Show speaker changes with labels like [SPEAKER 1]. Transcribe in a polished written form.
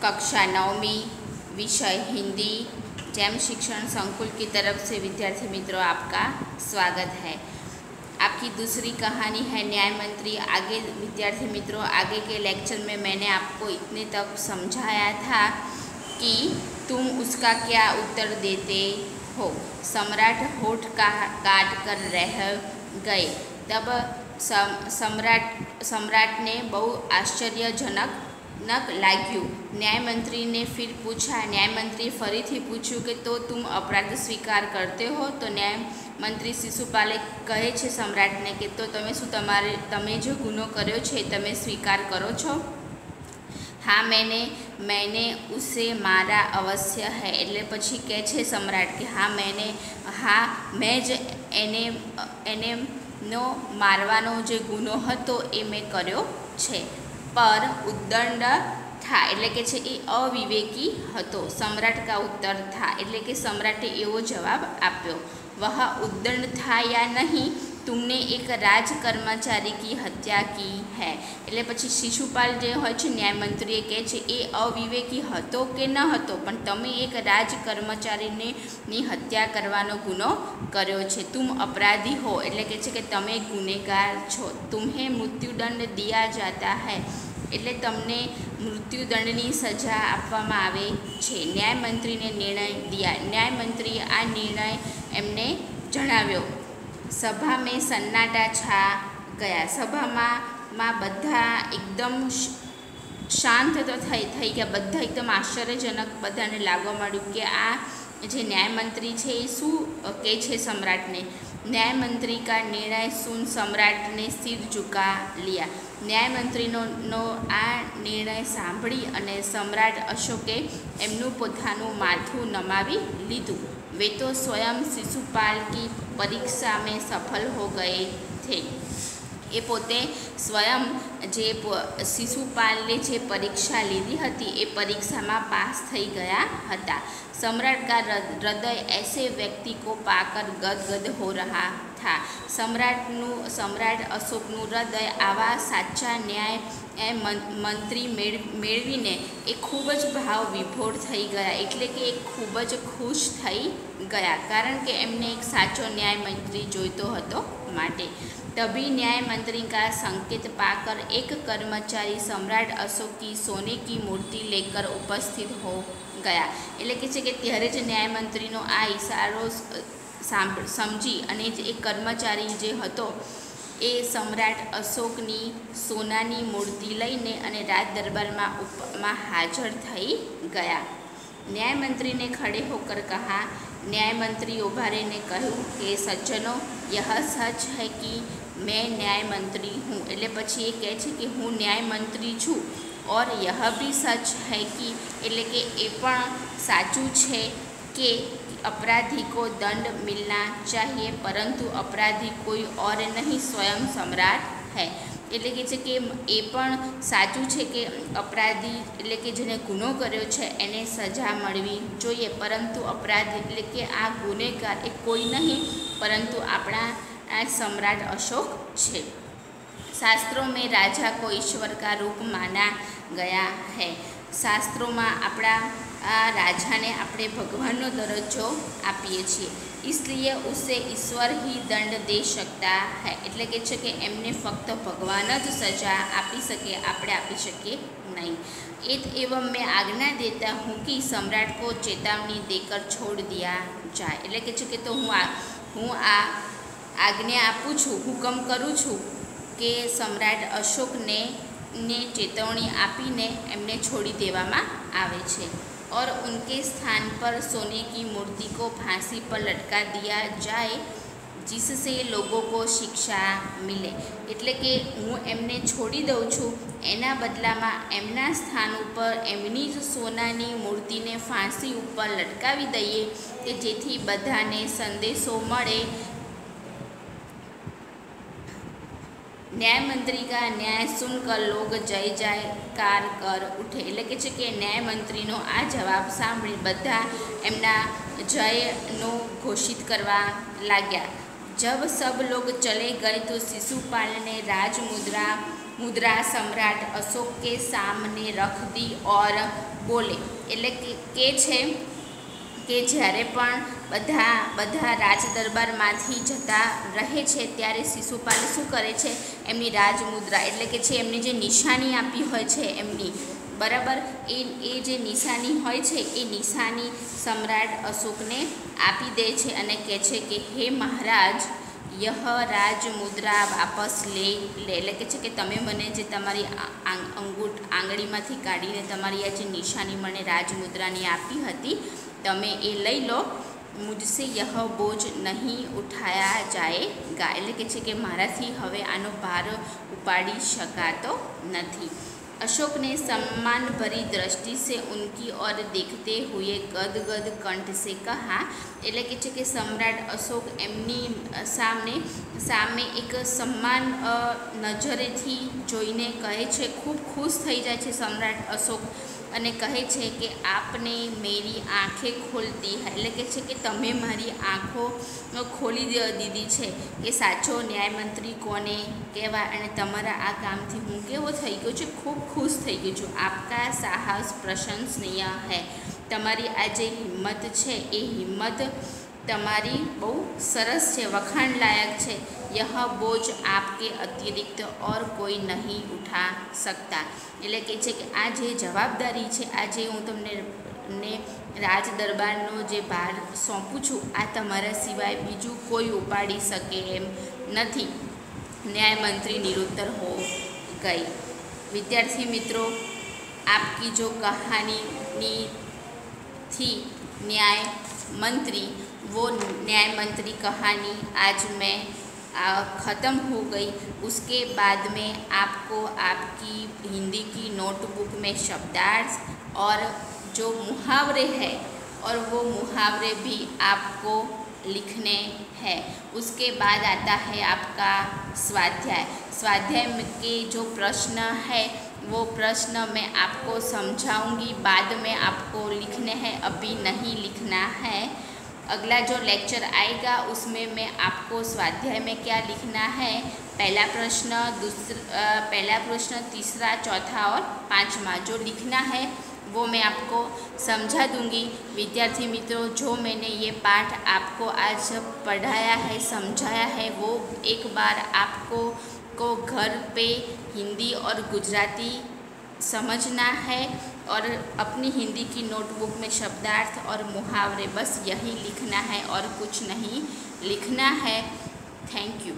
[SPEAKER 1] कक्षा 9वीं विषय हिंदी जैम शिक्षण संकुल की तरफ से विद्यार्थी मित्रों आपका स्वागत है। आपकी दूसरी कहानी है न्याय मंत्री। आगे विद्यार्थी मित्रों, आगे के लेक्चर में मैंने आपको इतने तक समझाया था कि तुम उसका क्या उत्तर देते हो। सम्राट होठ काट कर रह गए। तब सम्राट ने बहु आश्चर्यजनक लाग्यू। न्याय मंत्री ने फिर पूछा। न्याय मंत्री फरीथी पूछ्યું कि तो तुम अपराध स्वीकार करते हो। तो न्याय मंत्री शिशुपाले कहे छे सम्राटने कि तो તમે जो गुनो कर्यो छे तमे स्वीकार करो छो। हाँ, मैंने उसे मारा अवश्य है। एटले पछी कहे छे सम्राट कि मैं ज एने नो मारवानो जे गुनो हतो ए मैं कर्यो छे। पर उद्दंड था एटले के छे ए अविवेकी हतो। सम्राट का उत्तर था एटले के सम्राटे एवो जवाब आप्यो, वह उद्दंड था या नहीं, तुमने एक राज कर्मचारी की हत्या की है। एटले पछी शिशुपाल जे होय छे न्याय मंत्रीए कहे छे ए अविवेकी हतो के न हतो, पण तमे एक राज कर्मचारीने नी हत्या करवानो गुनो कर्यो छे। तुम अपराधी हो एटले कहे छे कि तमे गुનેગાર छो। तुम्हें मृत्युदंड दिया जाता है एटले तमने मृत्युदंडनी सजा आपवामां आवे छे। न्याय मंत्रीने निर्णय दिया। न्याय मंत्रीए आ निर्णय एमने जणाव्यो। सभा में सन्नाटा छा गया। सभा में बधा एकदम शांत तो थई गया। बधा एकदम आश्चर्यजनक बधाने लागवा मांड्युं कि आ जे न्याय मंत्री छे ए शुं कहे छे सम्राटने। न्याय मंत्री का निर्णय सुन सम्राट ने सिर झुका लिया। न्याय मंत्रीनो आ निर्णय सांभळी अने सम्राट अशोके एमनुं पोतानुं माथुं नमावी लीधुं। वे तो स्वयं शिशुपाल की परीक्षा में सफल हो गए थे। ए पोते स्वयं जे शिशुपाले जे परीक्षा लीधी हती ए परीक्षा में पास थई गया हता। सम्राट का हृदय ऐसे व्यक्ति को पाकर गदगद हो रहा था। सम्राट अशोकनु हृदय आवा साचा न्याय मंत्री मेळवीने ए खूब ज भाव विभोर थई गया। एटले कि एक खूब ज खुश थई गया, कारण के एमने एक साचो न्याय मंत्री जोईतो हतो माटे। तभी न्याय मंत्री का संकेत पाकर एक कर्मचारी सम्राट अशोक की सोने की मूर्ति लेकर उपस्थित हो गया। एटले कि छे कि त्यारे ज न्याय मंत्रीनो आ इशारो समझी अने एक कर्मचारी जे हतो ए सम्राट अशोकनी सोनानी मूर्ति लईने अने राज दरबार में हाजर थई गया। न्याय मंत्री ने खड़े होकर कहा। न्याय मंत्री उभा रहीने कहूँ कि सज्जनों, यह सच है कि मैं न्याय मंत्री हूँ। एटले पछी ए कहे छे कि हूँ न्याय मंत्री छूँ, और यह भी सच है कि एटले कि ए पण साचुं छे कि अपराधी को दंड मिलना चाहिए, परंतु अपराधी कोई और नहीं, स्वयं सम्राट है। एटले कि छे कि ए पण साचुं छे कि अपराधी एटले कि जेने गुनो कर्यो छे एने सजा मळवी जोईए, परंतु अपराधी एटले कि आ गुનેગાર ए कोई नहीं परंतु आपणा सम्राट अशोक छे। शास्त्रों में राजा को ईश्वर का रूप माना गया है। शास्त्रों में आपणा राजा ने आपणे भगवाननो दरजो आपीए छीए, इसलिए उसे ईश्वर ही दंड दे सकता है। एटले के छे कि एमने फक्त भगवान ज सजा आपी सके, आपणे आपी शकीए नहीं। एवं मैं आज्ञा देता हूँ कि सम्राट को चेतावनी देकर छोड़ दिया जाए। एटले के छे कि तो हूँ आ आज्ञा आपू छूँ, हुकम करूँ छूँ कि सम्राट अशोक ने चेतवणी आपीने एमने छोड़ी देवामां आवे छे, और उनके स्थान पर सोने की मूर्ति को फांसी पर लटका दिया जाए, जिससे लोगों को शिक्षा मिले। एटले कि हूँ एमने छोड़ी दऊँ छूँ, एना बदलामां एमना स्थान पर एमनी ज सोनानी मूर्तिने फांसी पर लटकावी दईए कि जेथी बधाने संदेशो मळे। न्याय मंत्री का न्याय सुनकर लोग जय जयकार कर उठे। एटले के छे कि न्याय मंत्रीनो आ जवाब सांभळी बधा एमना जयनो घोषित करवा लाग्या। जब सब लोग चले गए तो शिशुपाल ने राजमुद्रा मुद्रा सम्राट अशोक के सामने रख दी और बोले। એટલે કે છે કે જ્યારે પણ બધા રાજ દરબારમાંથી જતા રહે છે ત્યારે શિશુપાલ શું કરે છે, એમની રાજમુદ્રા એટલે કે છે એમની જે નિશાની આપી હોય છે એમની બરાબર એ જે નિશાની હોય છે એ નિશાની સમ્રાટ અશોકને આપી દે છે અને કહે છે કે હે મહારાજ, યહ રાજમુદ્રા વાપસ લે એટલે કે છે કે તમે મને જે તમારી આંગળીમાંથી કાઢીને તમારી આ જે નિશાની મને રાજમુદ્રાની આપી હતી તમે એ લઈ લો। મુझसे यह बोझ नहीं उठाया जाएगा એટલે કે છે કે મારાથી હવે આનો ભાર ઉપાડી શકાતો નથી। अशोक ने सम्मान भरी दृष्टि से उनकी ओर देखते हुए गदगद कंठ से कहा એટલે કે છે કે સમ્રાટ અશોક એમની સામે એક સન્માન નજરેથી જોઈને કહે છે, ખૂબ ખુશ થઈ જાય છે સમ્રાટ અશોક અને કહે છે કે આપને મેરી આંખેं ખોલ દી है એટલે કે છે કે તમે મારી આંખો ખોલી દીધી છે કે સાચો ન્યાયમંત્રી કોને કહેવાય અને તમારા આ કામથી હું કેવો થઈ ગયો છું, ખૂબ ખુશ થઈ ગયો છું। આપકા સાહસ પ્રશંસનીય है તમારી આ જે હિંમત છે એ હિંમત તમારી બહુ સરસ છે, વખાણ લાયક છે। यह बोझ आपके अतिरिक्त और कोई नहीं उठा सकता એટલે કે છે કે આ જે જવાબદારી છે, આ જે હું તમને રાજ દરબારનો જે ભાર સોંપું છું આ તમારા સિવાય બીજું કોઈ ઉપાડી શકે એમ નથી। न्यायमंत्री निरुत्तर हो गई। विद्यार्थी मित्रों, आपकी जो कहानी थी न्याय मंत्री, वो न्याय मंत्री कहानी आज मैं ख़त्म हो गई। उसके बाद में आपको आपकी हिंदी की नोटबुक में शब्दार्थ और जो मुहावरे हैं और वो मुहावरे भी आपको लिखने हैं। उसके बाद आता है आपका स्वाध्याय। स्वाध्याय के जो प्रश्न है वो प्रश्न मैं आपको समझाऊंगी, बाद में आपको लिखने हैं, अभी नहीं लिखना है। अगला जो लेक्चर आएगा उसमें मैं आपको स्वाध्याय में क्या लिखना है, पहला प्रश्न, तीसरा, चौथा और पांचवा जो लिखना है वो मैं आपको समझा दूंगी। विद्यार्थी मित्रों, जो मैंने ये पाठ आपको आज पढ़ाया है, समझाया है, वो एक बार आपको घर पे हिंदी और गुजराती समझना है और अपनी हिंदी की नोटबुक में शब्दार्थ और मुहावरे बस यही लिखना है और कुछ नहीं लिखना है। Thank you.